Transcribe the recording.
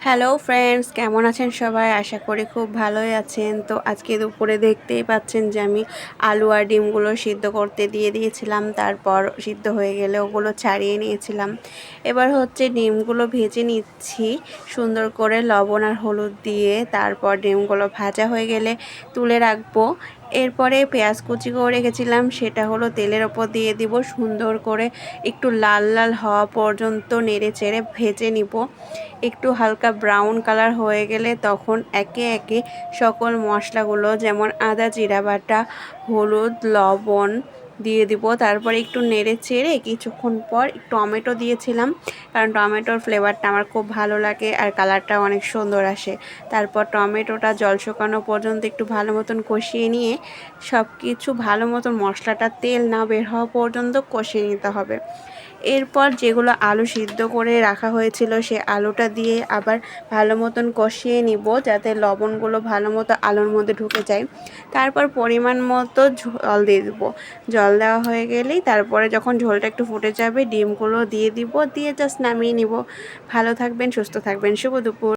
Hello friends, কেমন আছেন সবাই? আশা করি খুব ভালোই আছেন। তো আজকে দুপুরে দেখতেই পাচ্ছেন যে আমি আলু আর ডিমগুলো সিদ্ধ করতে দিয়ে দিয়েছিলাম। তারপর সিদ্ধ হয়ে গেলে ওগুলো ছাড়িয়ে নিয়েছিলাম। এবার হচ্ছে ডিমগুলো ভেজে নিচ্ছি সুন্দর করে লবণ আর হলুদ দিয়ে। তারপর ডিমগুলো ভাজা হয়ে গেলে তুলে রাখবো। এরপরে পেঁয়াজ কুচি করে রেখেছিলাম, সেটা হলো তেলের ওপর দিয়ে দিব। সুন্দর করে একটু লাল লাল হওয়া পর্যন্ত নেড়ে চেড়ে ভেজে নিব। একটু হালকা ব্রাউন কালার হয়ে গেলে তখন একে একে সকল মশলাগুলো যেমন আদা জিরা বাটা, হলুদ, লবণ দিয়ে দিব। তারপরে একটু নেড়ে চেড়ে কিছুক্ষণ পর টমেটো দিয়েছিলাম, কারণ টমেটোর ফ্লেভারটা আমার খুব ভালো লাগে আর কালারটা অনেক সুন্দর আসে। তারপর টমেটোটা জল শুকানো পর্যন্ত একটু ভালো মতন কষিয়ে নিয়ে সব কিছু ভালো মতন মশলাটা তেল না বের হওয়া পর্যন্ত কষিয়ে নিতে হবে। এরপর যেগুলো আলু সিদ্ধ করে রাখা হয়েছিল সে আলুটা দিয়ে আবার ভালো মতন কষিয়ে নিব, যাতে লবণগুলো ভালো মতো আলুর মধ্যে ঢুকে যায়। তারপর পরিমাণ মতো জল দিয়ে দিব। জল দেওয়া হয়ে গেলেই তারপরে যখন ঝোলটা একটু ফুটে যাবে ডিমগুলো দিয়ে দিব, দিয়ে জাস্ট নামিয়ে নিব। ভালো থাকবেন, সুস্থ থাকবেন। শুভ দুপুর।